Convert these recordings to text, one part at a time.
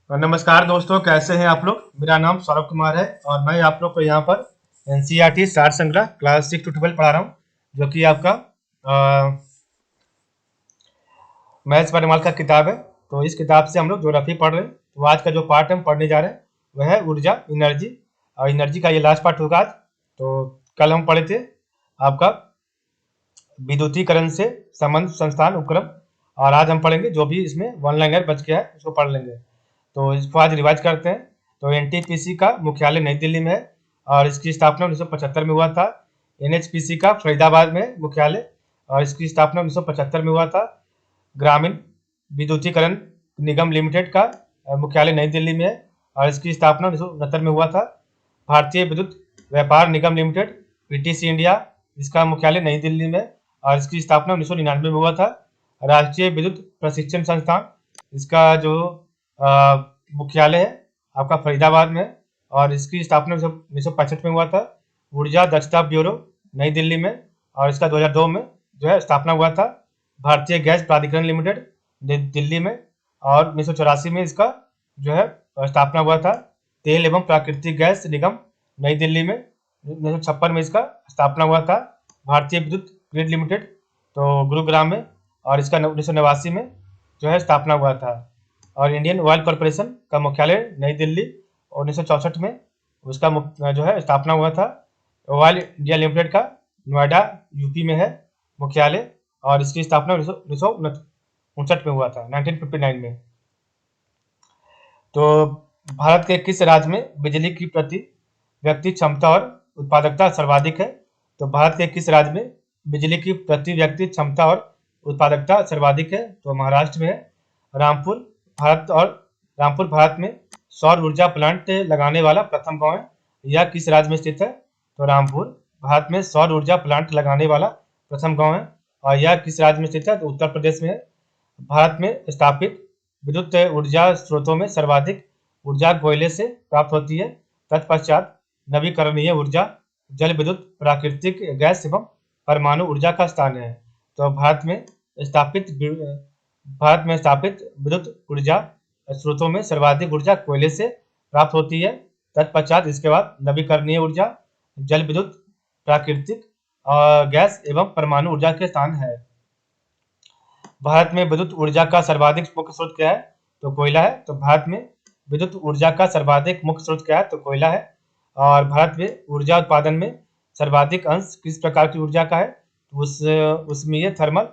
नमस्कार दोस्तों, कैसे हैं आप लोग। मेरा नाम सौरभ कुमार है और मैं आप लोग को यहाँ पर एनसीईआरटी सार संग्रह क्लास 6 to 12 पढ़ा रहा हूँ, जो कि आपका मैथ्स वर्णमाला का किताब है। तो इस किताब से हम लोग ज्योग्राफी पढ़ रहे हैं। तो आज का जो पार्ट हम पढ़ने जा रहे हैं वह है ऊर्जा, एनर्जी। और एनर्जी का ये लास्ट पार्ट होगा आज। तो कल हम पढ़े थे आपका विद्युतीकरण से संबंध संस्थान उपक्रम, और आज हम पढ़ेंगे जो भी इसमें वन लाइनर बच गया है उसको पढ़ लेंगे। तो इसको आज रिवाइज करते हैं। तो एनटीपीसी का मुख्यालय नई दिल्ली में है और इसकी स्थापना 1975 में हुआ था। एनएचपीसी का फरीदाबाद में मुख्यालय और इसकी स्थापना 1975 में हुआ था। ग्रामीण विद्युतीकरण निगम लिमिटेड का मुख्यालय नई दिल्ली में है और इसकी स्थापना 1969 में हुआ था। भारतीय विद्युत व्यापार निगम लिमिटेड पीटीसी इंडिया, इसका मुख्यालय नई दिल्ली में और इसकी स्थापना 1999 में हुआ था। राष्ट्रीय विद्युत प्रशिक्षण संस्थान, इसका जो मुख्यालय है आपका फरीदाबाद में और इसकी स्थापना 1965 में हुआ था। ऊर्जा दक्षता ब्यूरो नई दिल्ली में और इसका 2002 में जो है स्थापना हुआ था। भारतीय गैस प्राधिकरण लिमिटेड दिल्ली में और 1984 में इसका जो है स्थापना हुआ था। तेल एवं प्राकृतिक गैस निगम नई दिल्ली में 1956 में इसका स्थापना हुआ था। भारतीय विद्युत ग्रिड लिमिटेड तो गुरुग्राम में और इसका 1989 में जो है स्थापना हुआ था। और इंडियन ऑयल कॉरपोरेशन का मुख्यालय नई दिल्ली 1964 में उसका जो है स्थापना हुआ था। ऑयल इंडिया लिमिटेड का नोएडा यूपी में है मुख्यालय और इसकी स्थापना 1959 में हुआ था, 1959 में। तो भारत के किस राज्य में बिजली की प्रति व्यक्ति क्षमता और उत्पादकता सर्वाधिक है? तो भारत के किस राज्य में बिजली की प्रति व्यक्ति क्षमता और उत्पादकता सर्वाधिक है? तो महाराष्ट्र में है। रामपुर भारत में सौर ऊर्जा प्लांट लगाने वाला प्रथम गांव है। यह किस राज्य में स्थित है? तो रामपुर भारत में सौर ऊर्जा प्लांट लगाने वाला प्रथम गांव है और यह किस राज्य में स्थित है? तो उत्तर प्रदेश में है। भारत में स्थापित विद्युत ऊर्जा स्रोतों में सर्वाधिक ऊर्जा कोयले से प्राप्त होती है। तत्पश्चात नवीकरणीय ऊर्जा, जल विद्युत, प्राकृतिक गैस एवं परमाणु ऊर्जा का स्थान है। तो भारत में स्थापित विद्युत ऊर्जा स्रोतों में सर्वाधिक ऊर्जा कोयले से प्राप्त होती है। तत्पश्चात इसके बाद नवीकरणीय ऊर्जा, जल विद्युत, प्राकृतिक गैस एवं परमाणु ऊर्जा के स्थान है। भारत में विद्युत ऊर्जा का सर्वाधिक मुख्य स्रोत क्या है? तो कोयला है। तो भारत में विद्युत ऊर्जा का सर्वाधिक मुख्य स्रोत क्या है? तो कोयला है। और भारत में ऊर्जा उत्पादन में सर्वाधिक अंश किस प्रकार की ऊर्जा का है? तो उसमें ये थर्मल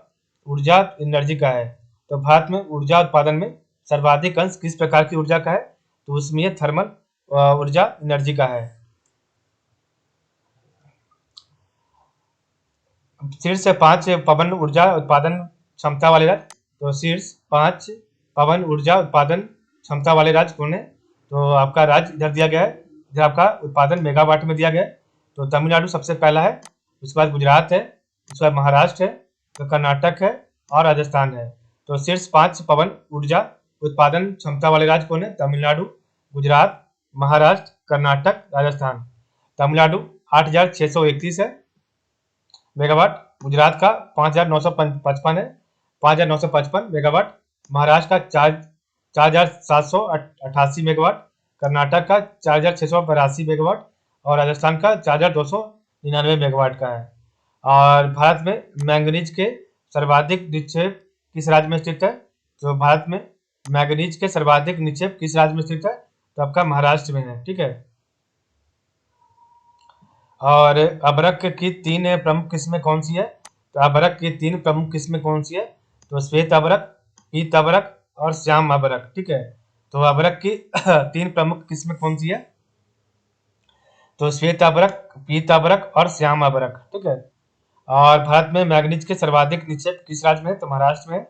ऊर्जा एनर्जी का है। तो भारत में ऊर्जा उत्पादन में सर्वाधिक अंश किस प्रकार की ऊर्जा का है? तो उसमें ये थर्मल ऊर्जा एनर्जी का है। शीर्ष 5 पवन ऊर्जा उत्पादन क्षमता वाले राज्य। तो शीर्ष 5 पवन ऊर्जा उत्पादन क्षमता वाले राज्य कौन है? तो आपका राज्य इधर दिया गया है, इधर आपका उत्पादन मेगावाट में दिया गया है। तो तमिलनाडु सबसे पहला है, उसके बाद गुजरात है, उसके बाद महाराष्ट्र है, तो कर्नाटक है और राजस्थान है। तो शीर्ष 5 पवन ऊर्जा उत्पादन क्षमता वाले राज्य कौन है? तमिलनाडु, गुजरात, महाराष्ट्र, कर्नाटक, राजस्थान। तमिलनाडु 8631 है मेगावाट, गुजरात का 5955 है, 5955 मेगावाट, महाराष्ट्र का 4788 मेगावाट, कर्नाटक का 4682 मेगावाट और राजस्थान का 4299 मेगावाट का है। और भारत में मैंगनीज के सर्वाधिक निक्षेप किस राज्य में स्थित है? तो भारत में मैंगनीज के सर्वाधिक निक्षेप किस राज्य में स्थित है? तो आपका महाराष्ट्र में है। ठीक है। और अभ्रक की 3 प्रमुख किस्में कौन सी है? तो अभ्रक की 3 प्रमुख किस्में कौन सी है? तो श्वेत अभ्रक, पीत अभ्रक और श्याम अभ्रक। ठीक है। तो अभ्रक की 3 प्रमुख किस्में कौन सी है? तो श्वेत अभ्रक, पीत अभ्रक और श्याम अभ्रक। ठीक है। और भारत में मैंगनीज के सर्वाधिक निक्षेप किस राज्य में है? तो महाराष्ट्र में।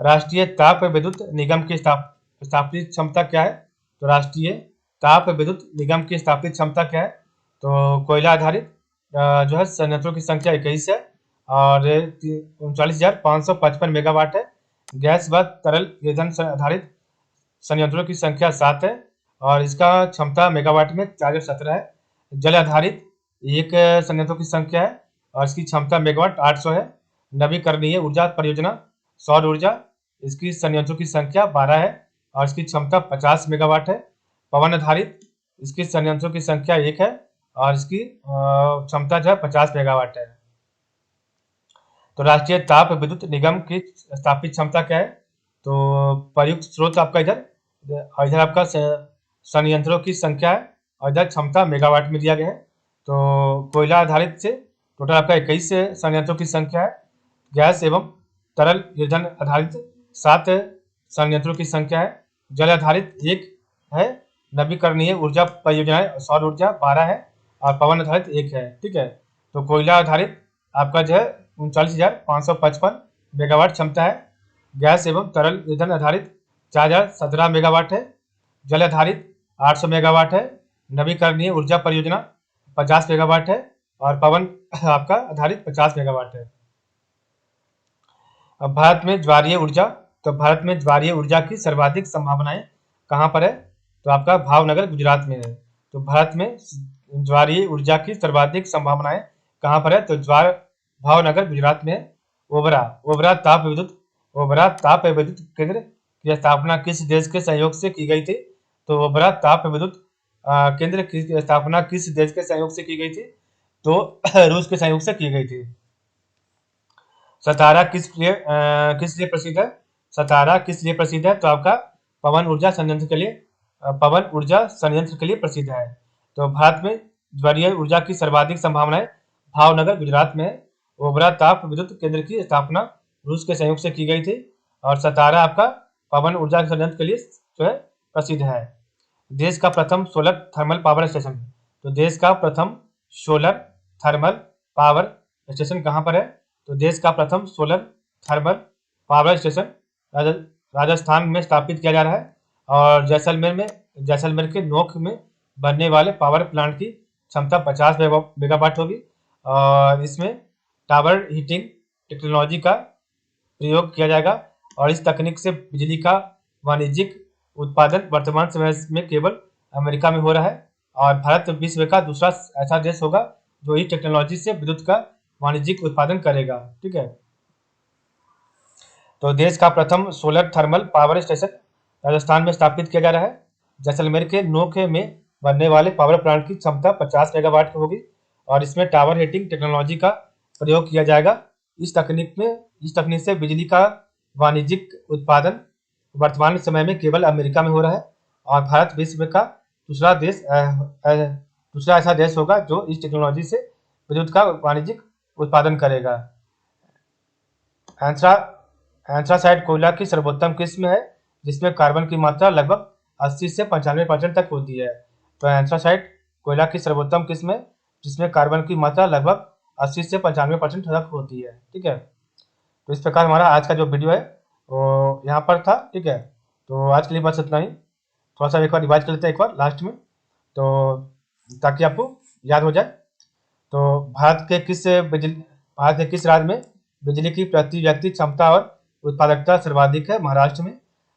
राष्ट्रीय ताप विद्युत निगम की स्थापित क्षमता क्या है? तो राष्ट्रीय ताप विद्युत निगम की स्थापित क्षमता क्या है? तो कोयला आधारित जो है संयंत्रों की संख्या 21 है और 39,555 मेगावाट है। गैस व तरल ईंधन आधारित संयंत्रों की संख्या 7 है और इसका क्षमता मेगावाट में 417 है। जल आधारित एक संयंत्रों की संख्या है और इसकी क्षमता मेगावाट 800 है। नवीकरणीय ऊर्जा परियोजना सौर ऊर्जा, इसकी संयंत्रों की संख्या 12 है और इसकी क्षमता 50 मेगावाट है। पवन आधारित इसकी संयंत्रों की संख्या 1 है और इसकी क्षमता जो है 50 मेगावाट है। तो राष्ट्रीय ताप विद्युत निगम की स्थापित क्षमता क्या है? तो प्रयुक्त स्रोत आपका इधर और इधर आपका संयंत्रों की संख्या है और इधर क्षमता मेगावाट में दिया गया है। तो कोयला आधारित से टोटल आपका 21 संयंत्रों की संख्या है। गैस एवं तरल ईंधन आधारित 7 संयंत्रों की संख्या है। जल आधारित 1 है। नवीकरणीय ऊर्जा परियोजनाएं सौर ऊर्जा 12 है और पवन आधारित 1 है। ठीक है, तो कोयला आधारित आपका जो है 39,555 मेगावाट क्षमता है। गैस एवं तरल ईंधन आधारित 4,017 मेगावाट है। जल आधारित 800 मेगावाट है। नवीकरणीय ऊर्जा परियोजना 50 मेगावाट है और पवन आपका आधारित 50 मेगावाट है। अब भारत में ज्वारीय ऊर्जा, तो भारत में ज्वारीय ऊर्जा की सर्वाधिक संभावनाएं कहाँ पर है? तो आपका भावनगर गुजरात में है। तो भारत में ज्वारीय ऊर्जा की सर्वाधिक संभावनाएं कहाँ पर है? तो भावनगर गुजरात में है। ओबरा ताप विद्युत केंद्र की स्थापना किस देश के सहयोग से की गई थी? तो ओबरा ताप विद्युत केंद्र की स्थापना किस देश के सहयोग से की गई थी? तो रूस के सहयोग से की गई थी। सतारा किस लिए प्रसिद्ध है? सतारा किस लिए प्रसिद्ध है? तो आपका पवन ऊर्जा संयंत्र के लिए प्रसिद्ध है। तो भारत में ज्वारीय ऊर्जा की सर्वाधिक संभावनाएं भावनगर गुजरात में है। ओबरा ताप विद्युत केंद्र की स्थापना रूस के सहयोग से की गई थी और सतारा आपका पवन ऊर्जा संयंत्र के लिए जो है प्रसिद्ध है। देश का प्रथम सोलर थर्मल पावर स्टेशन, तो देश का प्रथम सोलर थर्मल पावर स्टेशन कहाँ पर है? तो देश का प्रथम solar thermal power station Rajasthan में स्थापित किया जा रहा है और जैसलमेर के नोक में बनने वाले पावर प्लांट की क्षमता 50 मेगावाट होगी और इसमें टावर हीटिंग टेक्नोलॉजी का प्रयोग किया जाएगा और इस तकनीक से बिजली का वाणिज्यिक उत्पादन वर्तमान समय में केवल अमेरिका में हो रहा है और भारत विश्व का दूसरा ऐसा देश होगा जो इस टेक्नोलॉजी से विद्युत का वाणिज्यिक उत्पादन करेगा। ठीक है, तो देश का प्रथम solar thermal power station Rajasthan में स्थापित किया जा रहा है। जैसलमेर के नोखे में बनने वाले पावर प्लांट की क्षमता 50 मेगावाट की होगी और इसमें टावर हीटिंग टेक्नोलॉजी का प्रयोग किया जाएगा। इस तकनीक से बिजली का वाणिज्यिक उत्पादन वर्तमान समय में केवल अमेरिका में हो रहा है और भारत विश्व का दूसरा ऐसा देश होगा जो इस टेक्नोलॉजी से विद्युत का वाणिज्यिक उत्पादन करेगा। एंथ्रासाइट कोयला की सर्वोत्तम किस्म है जिसमें कार्बन की मात्रा लगभग 80 से 95% तक होती है। तो एंथ्रासाइट कोयला की सर्वोत्तम किस्म है जिसमें कार्बन की मात्रा लगभग 80 से 95% तक होती है। ठीक है, तो इस प्रकार हमारा आज का जो वीडियो है वो यहाँ पर था। ठीक है, तो आज के लिए बस इतना ही। थोड़ा सा एक बार रिवाइज कर लेते हैं एक बार लास्ट में, तो ताकि आपको याद हो जाए। तो भारत के किस राज्य में बिजली की प्रति व्यक्ति क्षमता और उत्पादकता सर्वाधिक है? महाराष्ट्र में।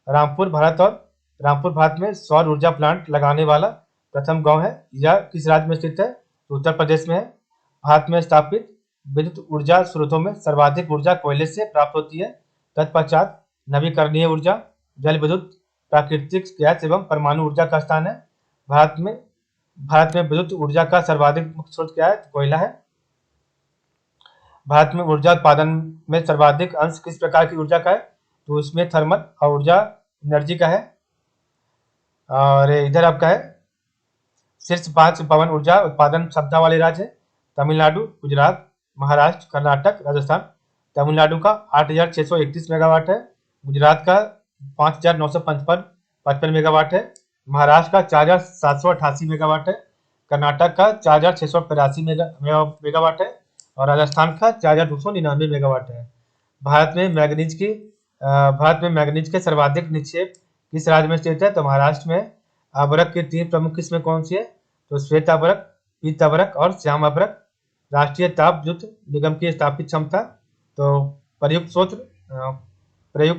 रामपुर भारत में सौर ऊर्जा प्लांट लगाने वाला प्रथम गांव है। यह किस राज्य में स्थित है? तो उत्तर प्रदेश में है। भारत में स्थापित विद्युत ऊर्जा स्रोतों में सर्वाधिक ऊर्जा कोयले से प्राप्त होती है। तत्पश्चात नवीकरणीय ऊर्जा, जल विद्युत, प्राकृतिक गैस एवं परमाणु ऊर्जा का स्थान है। भारत में विद्युत ऊर्जा का सर्वाधिक मुख्य स्रोत क्या है? तो कोयला है। भारत में ऊर्जा उत्पादन में सर्वाधिक अंश किस प्रकार की ऊर्जा का है? तो उसमें थर्मल और ऊर्जा एनर्जी का है। और इधर आपका है शीर्ष 5 पवन ऊर्जा उत्पादन क्षमता वाले राज्य है। तमिलनाडु, गुजरात, महाराष्ट्र, कर्नाटक, राजस्थान। तमिलनाडु का 8,631 मेगावाट है। गुजरात का 5,955 मेगावाट है। महाराष्ट्र का 4,788 मेगावाट है। कर्नाटक का 4,685 मेगावाट है और राजस्थान का 4,299 मेगावाट है। भारत में मैंगनीज के सर्वाधिक निक्षेप किस राज्य में स्थित है? तो महाराष्ट्र में। अभ्रक की 3 प्रमुख किस्में कौन सी है? तो श्वेत अभ्रक, पीत अभ्रक और श्याम अभ्रक। राष्ट्रीय ताप विद्युत निगम की स्थापित क्षमता, तो प्रयुक्त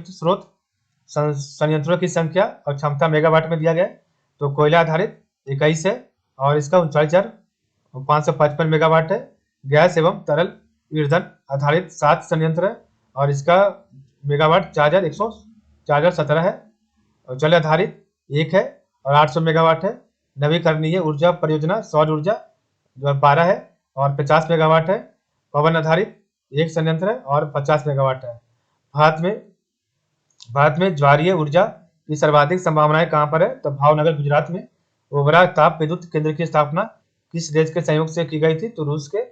स्रोत संयंत्रों की संख्या और क्षमता मेगावाट में दिया गया है। तो कोयला आधारित 21 है और इसका 39,555 मेगावाट है। गैस एवं तरल ईंधन आधारित 7 संयंत्र है और इसका मेगावाट 4,17 है और जल आधारित 1 है और 800 मेगावाट है। नवीकरणीय ऊर्जा परियोजना सौर ऊर्जा जो 12 है और 50 मेगावाट है। पवन आधारित 1 संयंत्र है और 50 मेगावाट है। भारत में ज्वारीय ऊर्जा की सर्वाधिक संभावनाएं कहाँ पर है? तो भावनगर गुजरात में। ओबरा ताप विद्युत केंद्र की स्थापना किस देश के सहयोग से की गई थी? तो रूस के।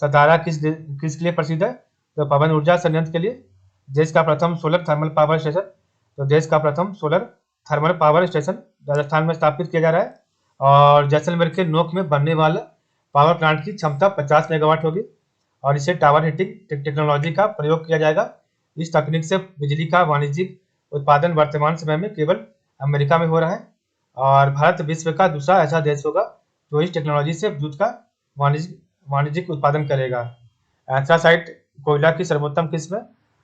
सतारा किसके लिए प्रसिद्ध है? तो पवन ऊर्जा संयंत्र के लिए। देश का प्रथम सोलर थर्मल पावर स्टेशन, तो देश का प्रथम solar thermal power station Rajasthan में स्थापित किया जा रहा है। और जैसलमेर के नोक में बनने वाला पावर प्लांट की क्षमता 50 मेगावाट होगी और इसे टावर हीटिंग टेक्नोलॉजी का प्रयोग किया जाएगा। इस तकनीक से बिजली का वाणिज्यिक उत्पादन वर्तमान समय में केवल अमेरिका में हो रहा है और भारत विश्व का दूसरा ऐसा देश होगा जो इस टेक्नोलॉजी से विद्युत का वाणिज्यिक उत्पादन करेगा। एंथ्रासाइट कोयला की सर्वोत्तम किस्म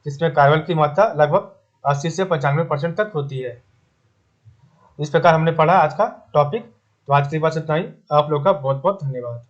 जिसमें कार्बन की मात्रा लगभग 80 से 95% तक होती है। इस प्रकार हमने पढ़ा आज का टॉपिक। तो आज के लिए बस इतना ही। आप लोग का बहुत बहुत धन्यवाद।